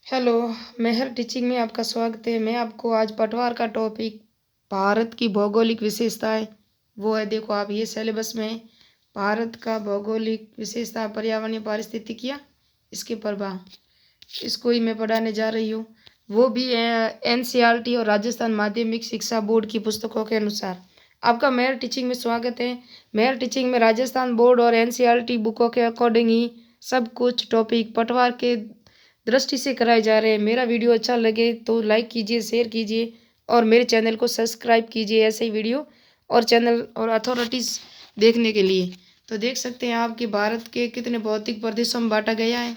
Hello, मेहर teaching में आपका स्वागत है। मैं आपको आज पटवार का टॉपिक भारत की भौगोलिक विशेषताएं वो है। देखो आप ये सिलेबस में भारत का भौगोलिक विशेषता पर्यावरणीय पारिस्थितिकियाँ इसके प्रभाव इसको ही मैं पढ़ाने जा रही हूँ। वो भी एनसीईआरटी और राजस्थान माध्यमिक शिक्षा बोर्ड की पुस्तकों के अनुसार। आपका मेहर टीचिंग में स्वागत है। मेहर टीचिंग में राजस्थान बोर्ड और एनसीईआरटी बुकों के अकॉर्डिंग ही सब कुछ टॉपिक पटवार के दृष्टि से कराए जा रहे हैं। मेरा वीडियो अच्छा लगे तो लाइक कीजिए, शेयर कीजिए और मेरे चैनल को सब्सक्राइब कीजिए ऐसे ही वीडियो और चैनल और अथॉरिटीज़ देखने के लिए। तो देख सकते हैं आप कि भारत के कितने भौतिक प्रदेशों में बांटा गया है।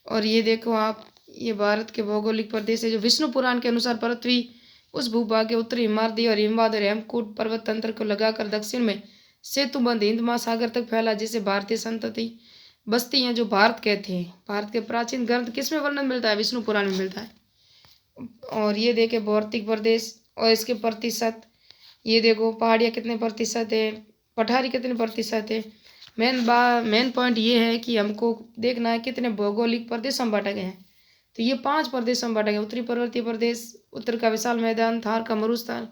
और ये देखो आप, ये भारत के भौगोलिक प्रदेश है जो विष्णु पुराण के अनुसार पृथ्वी उस भूभाग के उत्तरी हिमालय और हिमवाद और हेमकूट पर्वत तंत्र को लगाकर दक्षिण में सेतुबंध हिंद महासागर तक फैला, जिसे भारतीय संतति बस्ती हैं जो भारत कहते हैं। भारत के प्राचीन ग्रंथ किस में वर्णन मिलता है? विष्णु पुराण में मिलता है। और ये देखे भौतिक प्रदेश और इसके प्रतिशत, ये देखो पहाड़ियाँ कितने प्रतिशत है, पठारी कितने प्रतिशत है। मेन पॉइंट ये है कि हमको देखना है कितने भौगोलिक प्रदेश हम बांटे गए हैं। तो ये 5 प्रदेश हम बांटे गए। उत्तरी पर्वतीय प्रदेश, उत्तर का विशाल मैदान, थार का मरुस्थल,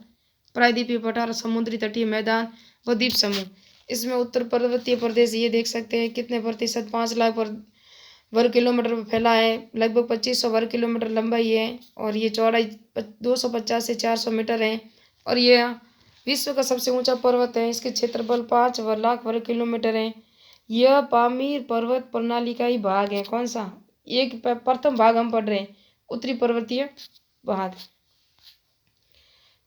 प्रायद्वीपीय पठार, समुद्री तटीय मैदान व द्वीप समूह। इसमें उत्तर पर्वतीय प्रदेश ये देख सकते हैं कितने प्रतिशत 5 लाख वर्ग किलोमीटर में फैला है। लगभग 2500 वर्ग किलोमीटर लंबाई है और ये चौड़ाई 250 से 400 मीटर है। और ये विश्व का सबसे ऊंचा पर्वत है। इसके क्षेत्रफल 5 लाख वर्ग किलोमीटर है। यह पामीर पर्वत प्रणाली का ही भाग है। कौन सा? एक प्रथम भाग हम पढ़ रहे हैं, उत्तरी पर्वतीय भाग।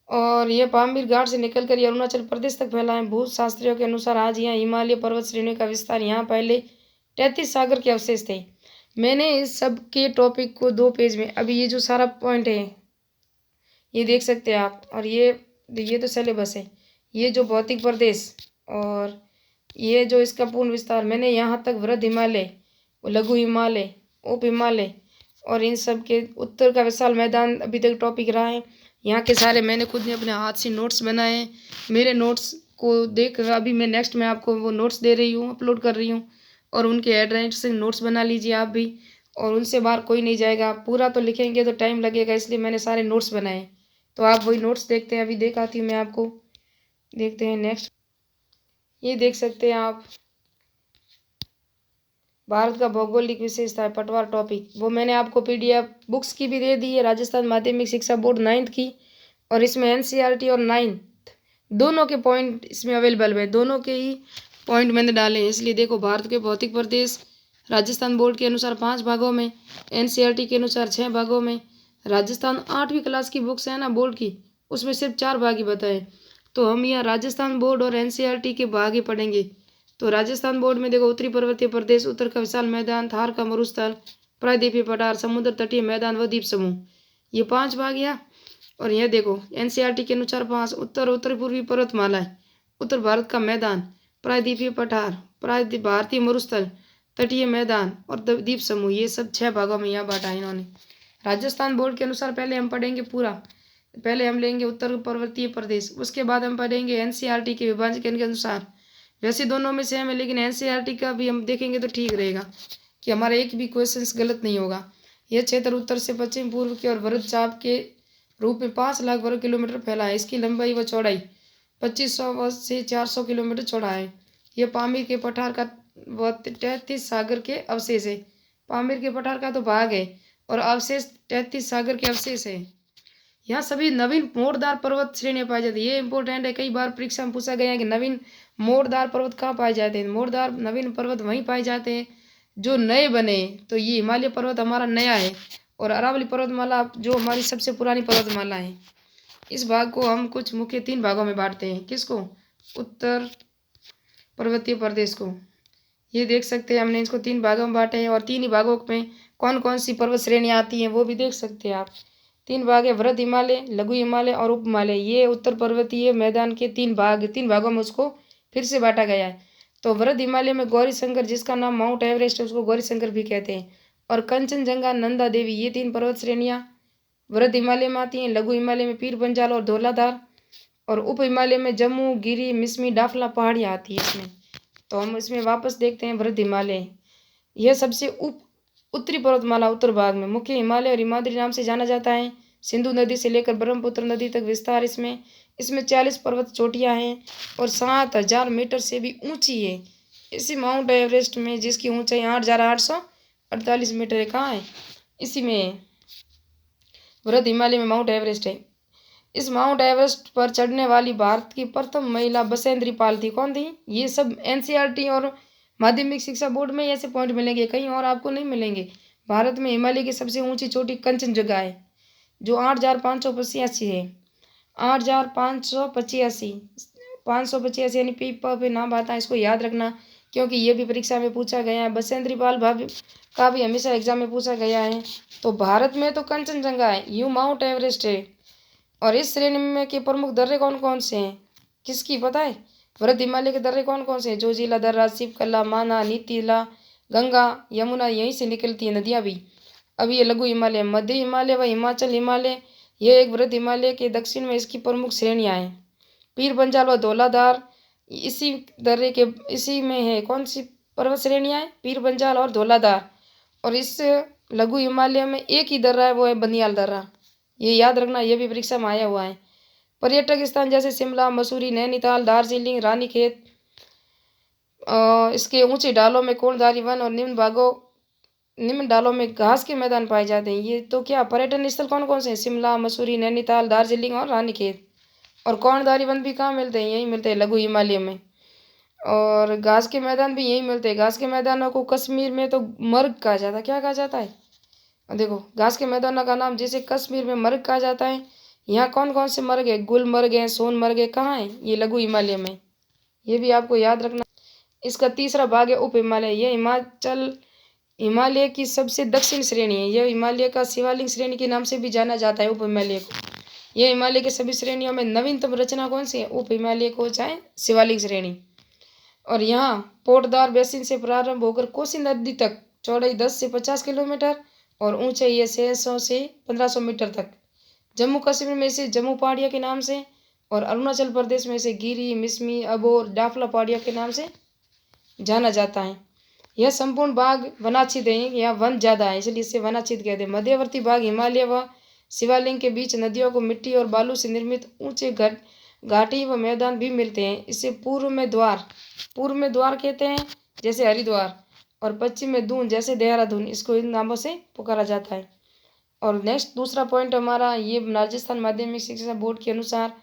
और यह पामीर घाट से निकलकर यह अरुणाचल प्रदेश तक फैला है। भूशास्त्रियों के अनुसार आज यहाँ हिमालय पर्वत श्रेणी का विस्तार, यहाँ पहले 33 सागर के अवशेष थे। मैंने इस सब के टॉपिक को 2 पेज में, अभी ये जो सारा पॉइंट है ये देख सकते हैं आप। और ये तो सिलेबस है। ये जो भौतिक प्रदेश और ये जो इसका पूर्ण विस्तार, मैंने यहाँ तक वृद्ध हिमालय, लघु हिमालय, उप हिमालय और इन सब के उत्तर का विशाल मैदान अभी तक टॉपिक रहा है। यहाँ के सारे मैंने खुद ने अपने हाथ से नोट्स बनाए हैं। मेरे नोट्स को देख अभी मैं नेक्स्ट में आपको वो नोट्स दे रही हूँ, अपलोड कर रही हूँ। और उनके एड्रेस से नोट्स बना लीजिए आप भी, और उनसे बाहर कोई नहीं जाएगा। पूरा तो लिखेंगे तो टाइम लगेगा, इसलिए मैंने सारे नोट्स बनाए। तो आप वही नोट्स देखते हैं। अभी दिखाती हूँ मैं आपको, देखते हैं नेक्स्ट। ये देख सकते हैं आप, भारत का भौगोलिक विशेषता है पटवार टॉपिक। वो मैंने आपको पीडीएफ बुक्स की भी दे दी है, राजस्थान माध्यमिक शिक्षा बोर्ड 9th की, और इसमें एनसीईआरटी और 9th दोनों के पॉइंट इसमें अवेलेबल है। दोनों के ही पॉइंट मैंने डाले हैं। इसलिए देखो, भारत के भौतिक प्रदेश राजस्थान बोर्ड के अनुसार 5 भागों में, एनसीईआरटी के अनुसार 6 भागों में। राजस्थान 8वीं क्लास की बुक्स है ना बोर्ड की, उसमें सिर्फ 4 भाग ही बताए। तो हम यहाँ राजस्थान बोर्ड और एनसीईआरटी के भाग ही पढ़ेंगे। तो राजस्थान बोर्ड में देखो, उत्तरी पर्वतीय प्रदेश, उत्तर का विशाल मैदान, थार का मरुस्थल, प्रायद्वीपीय पठार, समुद्र तटीय मैदान व द्वीप समूह, ये 5 भाग यहाँ। और यह देखो एनसीईआरटी के अनुसार 5, उत्तर पूर्वी पर्वतमाला, उत्तर भारत का मैदान, प्रायद्वीपीय पठार, भारतीय मरुस्थल, तटीय मैदान और द्वीप समूह, ये सब 6 भागों में यहाँ बांटा है इन्होंने। राजस्थान बोर्ड के अनुसार पहले हम पढ़ेंगे पूरा। पहले हम लेंगे उत्तर पर्वतीय प्रदेश, उसके बाद हम पढ़ेंगे एनसीईआरटी के विभाजन के अनुसार। वैसे दोनों में सेम है, लेकिन एनसीईआरटी का भी हम देखेंगे तो ठीक रहेगा कि हमारा एक भी क्वेश्चन गलत नहीं होगा। यह क्षेत्र उत्तर से पश्चिम पूर्व के और वृत्तचाप के रूप में 5 लाख वर्ग किलोमीटर फैला है। इसकी लंबाई व चौड़ाई 2500 से 400 किलोमीटर चौड़ा है। यह पामीर के पठार का व 33 सागर के अवशेष है। पामीर के पठार का तो भाग है और अवशेष 33 सागर के अवशेष है। यहाँ सभी नवीन मोड़दार पर्वत श्रेणियां पाई जाती है। ये इंपॉर्टेंट है, कई बार परीक्षा में पूछा गया है कि नवीन मोड़दार पर्वत कहाँ पाए जाते हैं। मोड़दार नवीन पर्वत वहीं पाए जाते हैं जो नए बने। तो ये हिमालय पर्वत हमारा नया है और अरावली पर्वतमाला जो हमारी सबसे पुरानी पर्वतमाला है। इस भाग को हम कुछ मुख्य 3 भागों में बांटते हैं। किसको? उत्तर पर्वतीय प्रदेश को। ये देख सकते हैं हमने इसको 3 भागों में बांटे हैं, और 3 ही भागों में कौन कौन सी पर्वत श्रेणियाँ आती हैं वो भी देख सकते हैं आप। 3 भाग है, वृद्ध हिमालय, लघु हिमालय और उप हिमालय। ये उत्तर पर्वतीय मैदान के 3 भागों में उसको फिर से बांटा गया है। तो वृद्ध हिमालय में गौरी शंकर, जिसका नाम माउंट एवरेस्ट है, उसको गौरी शंकर भी कहते हैं, और कंचनजंगा, नंदा देवी, ये 3 पर्वत श्रेणियाँ वृद्ध हिमालय में आती हैं। लघु हिमालय में पीर पंजाल और धौलाधार, और उप हिमालय में जम्मू, गिरी, मिसमी, डाफला पहाड़ियाँ आती है इसमें। तो हम इसमें वापस देखते हैं वृद्ध हिमालय। यह सबसे उत्तरी पर्वतमाला उत्तर भाग में मुख्य हिमालय और हिमाद्री नाम से जाना जाता है। सिंधु नदी से लेकर ब्रह्मपुत्र नदी तक विस्तार इसमें 40 पर्वत चोटियां हैं और 7,000 मीटर से भी ऊंची है। इसी माउंट एवरेस्ट में, जिसकी ऊंचाई 8,848 मीटर है, कहाँ है? इसी में है। वृहद हिमालय में माउंट एवरेस्ट है। इस माउंट एवरेस्ट पर चढ़ने वाली भारत की प्रथम महिला बसेंद्री पाल थी। कौन थी? ये सब एनसीईआरटी और माध्यमिक शिक्षा बोर्ड में ऐसे पॉइंट मिलेंगे, कहीं और आपको नहीं मिलेंगे। भारत में हिमालय की सबसे ऊंची चोटी कंचनजंगा है, जो 8,585 है। 8,585 585 यानी पी पे नाम आता है, इसको याद रखना, क्योंकि ये भी परीक्षा में पूछा गया है। बसेंद्री पाल भाभी का भी हमेशा एग्जाम में पूछा गया है। तो भारत में तो कंचनजंगा है, यूं माउंट एवरेस्ट है। और इस श्रेणी में के प्रमुख दर्रे कौन कौन से हैं? किसकी पता है? वृहद हिमालय के दर्रे कौन कौन से हैं? जोजिला दर्रा, शिवकला, माना, नीतिला, गंगा, यमुना, यहीं से निकलती है नदियां भी। अब ये लघु हिमालय, मध्य हिमालय व हिमाचल हिमालय, यह एक वृहद हिमालय के दक्षिण में इसकी प्रमुख श्रेणियां हैं। पीर पंजाल व धौलाधार इसी दर्रे के इसी में है। कौन सी पर्वत श्रेणियां हैं? पीर पंजाल और धौलाधार। और इस लघु हिमालय में एक ही दर्रा है, वो है बनियाल दर्रा। ये याद रखना, ये भी परीक्षा में आया हुआ है। पर्यटक स्थान जैसे शिमला, मसूरी, नैनीताल, दार्जिलिंग, रानीखेत, इसके ऊंचे ढालों में कोणधारी वन और निम्न ढालों में घास के मैदान पाए जाते हैं। ये तो क्या पर्यटन स्थल कौन कौन से हैं? शिमला, मसूरी, नैनीताल, दार्जिलिंग और रानीखेत। और कोणधारी वन भी कहाँ मिलते हैं? यही मिलते हैं लघु हिमालय में। और घास के मैदान भी यही मिलते हैं। घास के मैदानों को कश्मीर में तो मर्ग कहा जाता है। क्या कहा जाता है? देखो, घास के मैदानों का नाम जैसे कश्मीर में मर्ग कहा जाता है, यहाँ कौन कौन से मर्ग है? गुलमर्ग है, सोनमर्ग है, कहाँ है? ये लघु हिमालय में। ये भी आपको याद रखना। इसका तीसरा भाग है उप हिमालय। यह हिमालय की सबसे दक्षिण श्रेणी है। यह हिमालय का शिवालिक श्रेणी के नाम से भी जाना जाता है, उप हिमालय को। यह हिमालय के सभी श्रेणियों में नवीनतम रचना कौन सी है? उप हिमालय को चाहे शिवालिक श्रेणी। और यहाँ पोटदार बेसिन से प्रारंभ होकर कोसी नदी तक चौड़ाई 10 से 50 किलोमीटर और ऊंचाई है 600 से 1500 मीटर तक। जम्मू कश्मीर में इसे जम्मू पहाड़िया के नाम से और अरुणाचल प्रदेश में इसे गिरी, मिसमी, अबोर, डाफला पहाड़िया के नाम से जाना जाता है। यह संपूर्ण भाग वनाच्छिद है, यहाँ वन ज्यादा है, इसलिए इसे वनाच्छिद कहते हैं। मध्यवर्ती भाग हिमालय व शिवालिक के बीच नदियों को मिट्टी और बालू से निर्मित ऊंचे घाटी व मैदान भी मिलते हैं। इसे पूर्व में द्वार कहते हैं, जैसे हरिद्वार, और पश्चिम में दून, जैसे देहरादून। इसको इन नामों से पुकारा जाता है। और नेक्स्ट दूसरा पॉइंट हमारा, ये राजस्थान माध्यमिक शिक्षा बोर्ड के अनुसार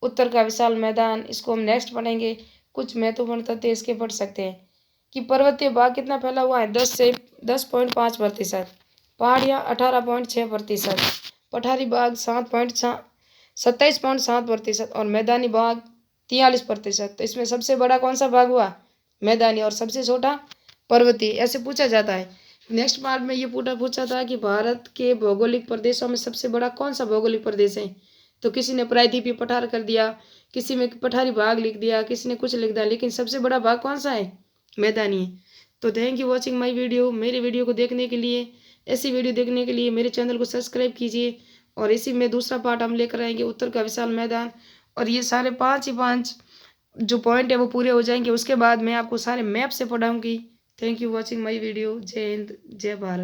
उत्तर का विशाल मैदान, इसको हम नेक्स्ट पढ़ेंगे। कुछ महत्वपूर्ण तथ्य इसके पढ़ सकते हैं कि पर्वतीय भाग कितना फैला हुआ है? 10.5%, पहाड़ियाँ 18.6%, पठारी भाग 27.7% और मैदानी भाग 43%। तो इसमें सबसे बड़ा कौन सा भाग हुआ? मैदानी। और सबसे छोटा पर्वतीय। ऐसे पूछा जाता है। नेक्स्ट पार्ट में ये पूछा था कि भारत के भौगोलिक प्रदेशों में सबसे बड़ा कौन सा भौगोलिक प्रदेश है? तो किसी ने प्रायद्वीपीय पठार कर दिया, किसी में पठारी भाग लिख दिया, किसी ने कुछ लिख दिया, लेकिन सबसे बड़ा भाग कौन सा है? मैदानी है। तो thank you watching my video. मेरी वीडियो को देखने के लिए, ऐसी वीडियो देखने के लिए मेरे चैनल को सब्सक्राइब कीजिए। और इसी में दूसरा पार्ट हम लेकर आएंगे, उत्तर का विशाल मैदान। और ये सारे 5 जो पॉइंट है वो पूरे हो जाएंगे। उसके बाद मैं आपको सारे मैप से पढ़ाऊंगी। Thank you watching my video. जय हिंद, जय भारत।